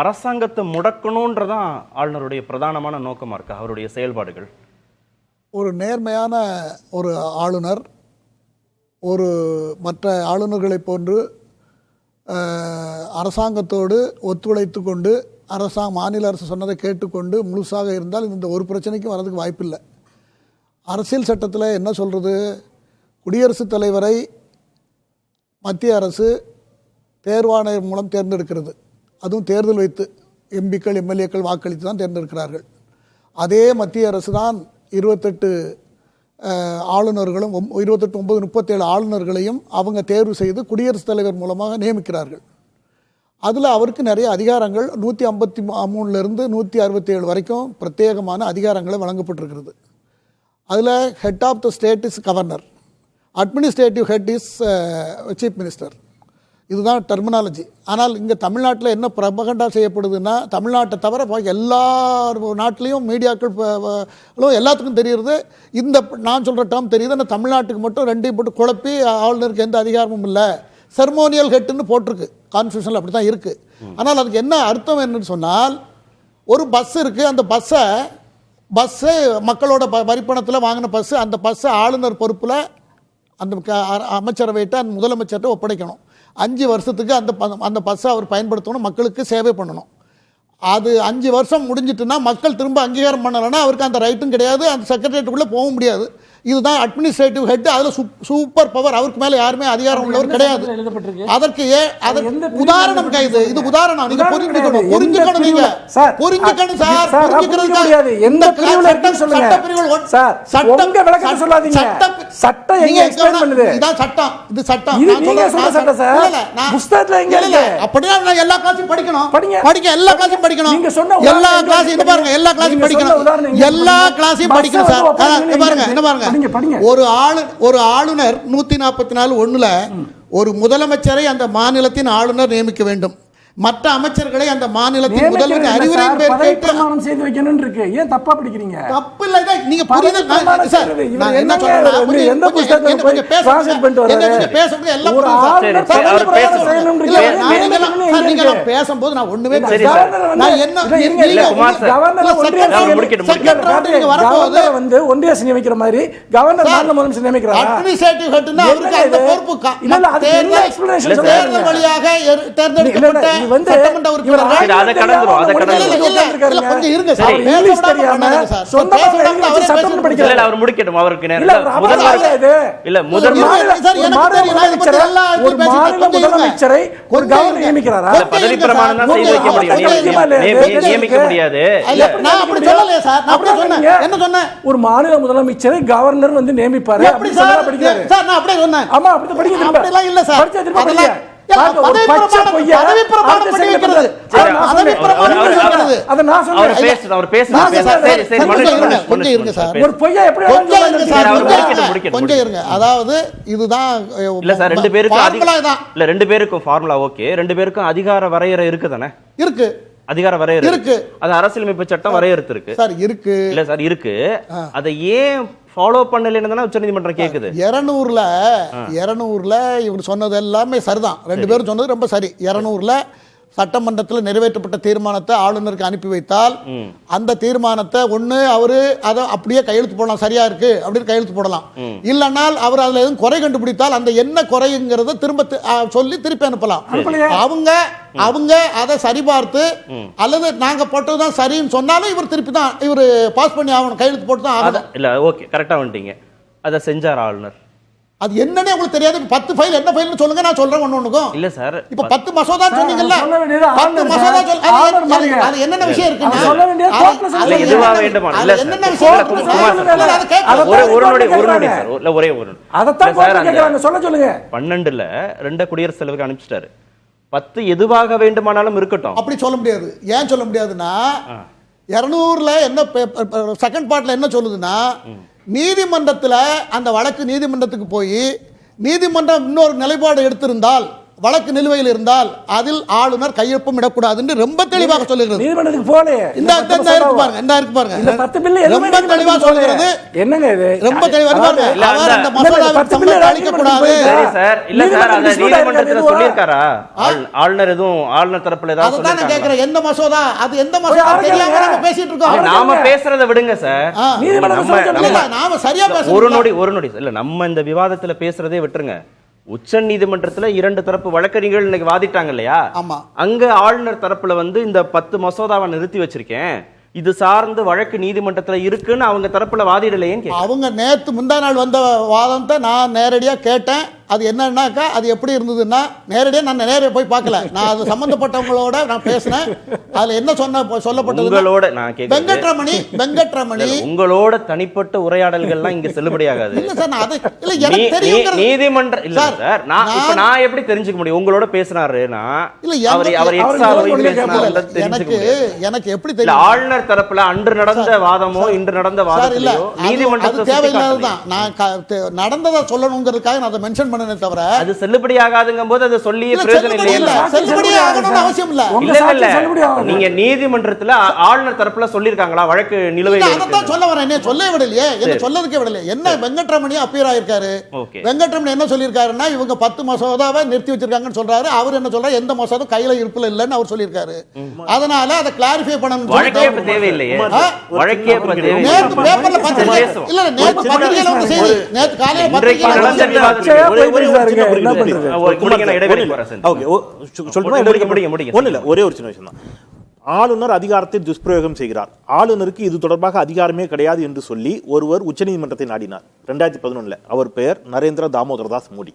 அரசாங்கத்தை முடக்கணும்ன்றதான் ஆளுநருடைய பிரதானமான நோக்கமா இருக்கு அவருடைய செயல்பாடுகள். ஒரு நேர்மையான ஒரு ஆளுநர் ஒரு மற்ற ஆளுநர்களைப் போன்று அரசாங்கத்தோடு ஒத்துழைத்து கொண்டு மாநில அரசு சொன்னதை கேட்டுக்கொண்டு முழுசாக இருந்தால் இந்த ஒரு பிரச்சனைக்கும் வரதுக்கு வாய்ப்பில்லை. அரசியல் சட்டத்தில் என்ன சொல்கிறது, குடியரசுத் தலைவரை மத்திய அரசு தேர்வாணையர் மூலம் தேர்ந்தெடுக்கிறது. அதுவும் தேர்தல் வைத்து எம்பிக்கள் எம்எல்ஏக்கள் வாக்களித்து தான் தேர்ந்தெடுக்கிறார்கள். அதே மத்திய அரசு தான் 28 ஆளுநர்களும் 28 9 37 ஆளுநர்களையும் அவங்க தேர்வு செய்து குடியரசுத் தலைவர் மூலமாக நியமிக்கிறார்கள். அதில் அவருக்கு நிறைய அதிகாரங்கள் 153லேருந்து 167 வரைக்கும் பிரத்யேகமான அதிகாரங்களை வழங்கப்பட்டிருக்கிறது. அதில் head of the state is governor, administrative head is chief minister. இதுதான் டெர்மினாலஜி. ஆனால் இங்கே தமிழ்நாட்டில் என்ன பிரபகண்டா செய்யப்படுதுன்னா, தமிழ்நாட்டை தவிர எல்லா நாட்டிலையும் மீடியாக்கள் எல்லாத்துக்கும் தெரியுது, இந்த நான் சொல்கிற டேர்ம் தெரியுது. ஆனால் தமிழ்நாட்டுக்கு மட்டும் ரெண்டையும் போட்டு குழப்பி ஆளுநருக்கு எந்த அதிகாரமும் இல்லை, செர்மோனியல் ஹெட்டுன்னு போட்டிருக்கு, கான்ஸ்டியூஷனில் அப்படி தான் இருக்குது. ஆனால் அதுக்கு என்ன அர்த்தம் என்னன்னு சொன்னால், ஒரு பஸ் இருக்குது, அந்த பஸ்ஸு மக்களோட வரிப்பணத்தில் வாங்கின பஸ்ஸு, அந்த பஸ்ஸை ஆளுநர் பொறுப்பில் அந்த அமைச்சரவையிட்ட அந்த முதலமைச்சர்கிட்ட ஒப்படைக்கணும். 5 வருஷத்துக்கு அந்த பஸ்ஸை அவர் பயன்படுத்தணும், மக்களுக்கு சேவை பண்ணணும். அது 5 வருஷம் முடிஞ்சிட்டுன்னா மக்கள் திரும்ப அங்கீகாரம் பண்ணலைன்னா அவருக்கு அந்த ரைட்டும் கிடையாது, அந்த செக்ரட்டரியேட்டுக்குள்ளே போக முடியாது. இதுதான் அட்மினிஸ்ட்ரேட்டிவ் ஹெட். அதில் சூப்பர் பவர், அவருக்கு மேலே யாருமே அதிகாரம் உள்ளவர் கிடையாது. அதற்கு உதாரணம் கைது, இது உதாரணம். நீங்க புரிஞ்சுக்கணும், நீங்க புரிஞ்சுக்கணும் சார். புரிஞ்சுக்கிறது எந்த பிரிவுகள் சொல்லுங்க சார், உங்க விளக்கம் சொல்லாதீங்க. சட்டம் எங்க எக்ஸ்பிளைன் பண்ணுது? இதான் சட்டம், இது சட்டம். இது நீங்க சொல்ற சட்டம் சார், புத்தகத்துல எங்க இருக்கு? அப்படியே நான் எல்லா கிளாஸையும் படிக்கணும், படிக்க எல்லா கிளாஸையும் படிக்கணும். நீங்க சொன்ன எல்லா கிளாஸையும் இது பாருங்க, எல்லா கிளாஸையும் படிக்கணும், எல்லா கிளாஸையும் படிக்கணும் சார். பாருங்க, என்ன பாருங்க, ஒரு ஆளுநர் 144(1) ஒரு முதலமைச்சரை அந்த மாநிலத்தின் ஆளுநர் நியமிக்க வேண்டும். மற்ற அமைச்சர்களை அந்த மாநிலத்தின் முதல்வர் அறிவுரை பிரமாணம் செய்து வைக்கணும் இருக்கு. ஏன் தப்பா படிக்கிறீங்க? தப்பு இல்ல, நீங்க புரியுது சார். நான் என்ன சொல்றேன், எந்த புத்தகத்தை கொஞ்சம் ட்ரான்ஸ்லேட் பண்ணிட்டு வராரு, கொஞ்சம் பேசும்போது எல்லாம் ஒரு ஆளுநர் பிரமாணம் செய்யணும் இருக்கு. நீங்க பேசும்போது நான் ஒண்ணுமே நான் என்ன கவர்னர் வந்து ஒன்றிய அரசு நியமிக்கிற மாதிரி கவர்னர் மாநில முதலமைச்சர் நியமிக்கிறாரா? அட்மினிஸ்ட்ரேட்டிவ் ஹெட்னா அவருக்கு அந்த பொறுப்பு இல்ல, அது என்ன எக்ஸ்பிளனேஷன் தேர்தல் வழியாக தேர்ந்தெடுக்கப்பட்ட சட்டமன்ற உறுப்பினர்கள் அதை கடந்துரும். கொஞ்சம் இருங்க சார், இங்கிலீஷ் தெரியாம சொந்த பாஷையில சட்டம் படிக்கல. இல்ல அவர் முடிக்கட்டும், அவருக்கு நேரம் முதலமைச்சரை ஒரு கவர்னர் நியமிக்கிறாரா? பதவி பிரமாணம் தான் செய்து வைக்க முடியும், நியமிக்க முடியாது. நான் அப்படி சொல்லலையே சார், நான் அப்படி சொன்னேன். என்ன சொன்னேன்? ஒரு மாநில முதலமைச்சரை கவர்னர் வந்து நியமிப்பாரு. அப்படி சார் படிக்கிறாரு சார், நான் அப்படியே சொன்னேன். ஆமா அப்படி படிங்க. அப்படி எல்லாம் இல்ல சார், படிச்சா திரும்ப படிங்க. பதவி பிரமாணம் படி வைக்கிறது. பதவி பிரமாணம் படி வைக்கிறது. அத நான் சொல்றேன். அவர் பேசுறாரு. சரி கொஞ்சம் இருங்க சார். ஒரு பொய்யா எப்படி கொஞ்சம் இருங்க. அதாவது இதுதான் இல்ல சார், ரெண்டு பேருக்கும் ஃபார்முலா ஓகே, ரெண்டு பேருக்கும் அதிகார வரையறை இருக்கு தானே? இருக்கு, அதிகார வரையறை இருக்கு. அது அரசியலமைப்பு சட்டம் வரையறுத்து இருக்கு சார். இருக்கு இல்ல சார், இருக்கு. அதை ஏன் ஃபாலோ பண்ணலன்னு தானே உச்சநீதிமன்றம் கேக்குது. 200ல இவர் சொன்னது எல்லாமே சரிதான். ரெண்டு பேரும் சொன்னது ரொம்ப சரி. 200ல சட்டமன்றத்தில் நிறைவேற்றப்பட்ட தீர்மானத்தை ஆளுநருக்கு அனுப்பி வைத்தால் அந்த தீர்மானத்தை ஒண்ணு அவரு அதை அப்படியே கையெழுத்து போடலாம், சரியா இருக்கு அப்படின்னு கையெழுத்து போடலாம். இல்லைனால் அவர் அதுல எதுவும் குறை கண்டுபிடித்தால் அந்த என்ன குறைங்கிறத திரும்ப சொல்லி திருப்பி அனுப்பலாம். அவங்க அதை சரிபார்த்து அல்லது நாங்க போட்டதுதான் சரின்னு சொன்னாலும் இவர் திருப்பி தான் இவர் பாஸ் பண்ணி ஆகணும், கையெழுத்து போட்டு தான் ஆகணும். இல்ல ஓகே, கரெக்டா வந்துட்டீங்க. அதை செஞ்சார் ஆளுநர். அது என்னன்னே உங்களுக்கு தெரியாது. 10 ஃபைல் என்ன ஃபைல்னு சொல்லுங்க, நான் சொல்றேன் ஒண்ணுக்கும். இல்ல சார், இப்ப 10 மசோதா சொன்னீங்கல்ல, 10 மசோதா சொல்லுங்க. அது என்னென்ன விஷயம் இருக்கு நான் சொல்ல வேண்டிய கோர்ட்ல சொல்லுங்க. எதுவா வேண்டுமா? இல்ல என்னென்ன விஷயம் ஒரு நொடி சார், இல்ல ஒரே ஒரு அத தான் கோர்ட் கேக்குறாங்க, சொல்லுங்க. 12ல 2 குடியரசுத் தலைவருக்கு அனுப்பிச்சிட்டாரு. 10 எதுவாக வேண்டுமானாலும் இருக்கட்டும். அப்படி சொல்ல முடியாது. ஏன் சொல்ல முடியாதுன்னா 200ல என்ன செகண்ட் பார்ட்ல என்ன சொல்லுதுன்னா, நீதிமன்றத்தில் அந்த வழக்கு நீதிமன்றத்துக்கு போய் நீதிமன்றம் இன்னொரு நிலைப்பாடு எடுத்திருந்தால் வழக்கு நிலுவையில் இருந்தால் அதில் ஆளுநர் கையொப்பம் இடக்கூடாது என்று ரொம்ப தெளிவாக சொல்லுகிறது. நீதிமன்றத்துக்கு போலே இந்த இருக்கு பாருங்க, இந்த இருக்கு பாருங்க, இந்த 10 பில் ரொம்ப தெளிவா சொல்லுகிறது. என்னங்க இது ரொம்ப தெளிவா பாருங்க, அவர் அந்த மசோதாவை சம்மதம் அளிக்க கூடாது. சரி சார், இல்ல சார், அத நீதிமன்றத்துல சொல்லிருக்காரா? ஆளுநர் எதுவும் ஆளுநர் தரப்புல ஏதாவது அத தான் கேக்குறேன். எந்த மசோதா? அது எந்த மசோதா தெரியாம நாம பேசிட்டு இருக்கோம். நாம பேசுறத விடுங்க சார். நாம சரியா பேசுறோம். ஒரு நொடி இல்ல, நம்ம இந்த விவாதத்துல பேசுறதே விட்டுருங்க. உச்ச நீதிமன்றத்துல 2 தரப்பு வழக்கறிஞர்கள் இன்னைக்கு வாதிட்டாங்க இல்லையா? அங்க ஆளுநர் தரப்புல வந்து இந்த 10 மசோதாவை நிறுத்தி வச்சிருக்கேன், இது சார்ந்து வழக்கு நீதிமன்றத்துல இருக்குன்னு அவங்க தரப்புல வாதிடலையேன்னு அவங்க நேத்து முந்தா நாள் வந்த வாதத்தை நான் நேரடியா கேட்டேன். அது என்னன்னாக்கா அது எப்படி இருந்ததுன்னா, நேரடியாக நான் நேரடியாக போய் பார்க்கல, நான் அது சம்பந்தப்பட்டவங்களோட நான் பேசினேன். அதுல என்ன சொல்லப்பட்டது, உங்களோட நான் வெங்கட்ரமணி உங்களோட தனிப்பட்ட உரையாடல்கள்லாம் இங்க செல்லுபடியாகாது. இல்ல சார், நான் அது இல்ல எனக்கு தெரியும். நீதிமன்ற இல்ல சார், நான் எப்படி தெரிஞ்சுக்க முடியும் உங்களோட பேசுறாருன்னா? இல்ல எனக்கு எப்படி தெரியும்? ஆளுநர் தரப்புல அன்று நடந்த வாதமோ இன்று நடந்த வாதமோ நீதிமன்றத்துக்கு தேவையில்லாததான். நான் நடந்ததை சொல்லணுங்கிறதுக்காக நான் அதை மென்ஷன் தவிர அது செல்லுபடியாகாதுங்கும் போது அதை சொல்லி பிரயோஜனம் இல்ல. செல்லுபடியாகணும்னு அவசியம் இல்ல. இல்ல நீங்க நீதிமன்றத்துல ஆளுநர் தரப்புல சொல்லிருக்காங்களா வழக்கு நிலுவையில் இருக்கு? அதான் சொல்ல வரேன். என்ன சொல்ல விடலையே, என்ன சொல்லதுக்கே விடலையே. என்ன வெங்கட்ரமணி அப்பியர் ஆயிருக்காரு. வெங்கட்ரமணி என்ன சொல்லிருக்காருன்னா, இவங்க 10 மசோதாவை நிறுத்தி வச்சிருக்காங்கன்னு சொல்றாரு. அவர் என்ன சொல்றாரு, எந்த மசோதா கையில இருப்புல இல்லன்னு அவர் சொல்லிருக்காரு. அதனால அதை கிளாரிஃபை பண்ணணும். வழக்கே தேவையில்லையே, வழக்கே தேவையில்லை. நேத்து பேப்பர்ல பத்திரிகை இல்ல, நேத்து பத்திரிகையில வந்து செய்தி, நேத்து காலையில பத்திரிகையில ஒரே ஒரு சின்ன விஷயம் தான். ஆளுநர் அதிகாரத்தை துஷ்பிரயோகம் செய்கிறார், ஆளுநருக்கு இது தொடர்பாக அதிகாரமே கிடையாது என்று சொல்லி ஒருவர் உச்சநீதிமன்றத்தை நாடினார் 2011. அவர் பெயர் நரேந்திர தாமோதர் தாஸ் மோடி.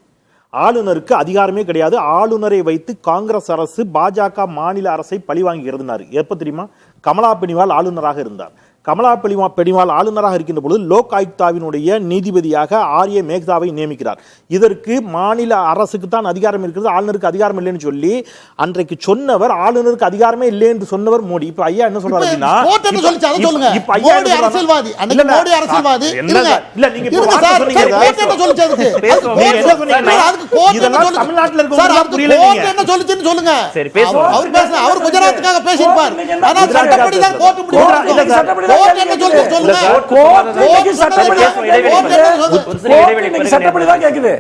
ஆளுநருக்கு அதிகாரமே கிடையாது, ஆளுநரை வைத்து காங்கிரஸ் அரசு பாஜக மாநில அரசை பழிவாங்குகிறதுனாரு. எப்ப தெரியுமா? கமலா பெனிவால் ஆளுநராக இருந்தார். கமலா பெனிவால் ஆளுநராக இருக்கின்ற பொழுது லோக் ஆயுக்தாவினுடைய நீதிபதியாக ஆர்ஏ மேக்தாவை நியமிக்கிறார். இதற்கு மாநில அரசுக்கு தான் அதிகாரம் இருக்கிறது, ஆளுநருக்கு அதிகாரம் இல்லைன்னு சொல்லி அன்றைக்கு சொன்னவர், ஆளுநருக்கு அதிகாரமே இல்லை என்று சொன்னவர் மோடி. இப்ப ஐயா என்ன சொல்றாரு அப்படின்னா, இப்ப ஐயா அரசியல்வாதி இதெல்லாம் தமிழ்நாட்டில் இருக்க புரியல. என்ன சொல்லுச்சுன்னு சொல்லுங்க. அவர் குஜராத்துக்காக பேசியிருப்பார். ஆனா சட்டப்படி தான் கோர்ட் முடிவு. சட்டப்படி தான் கேக்குது.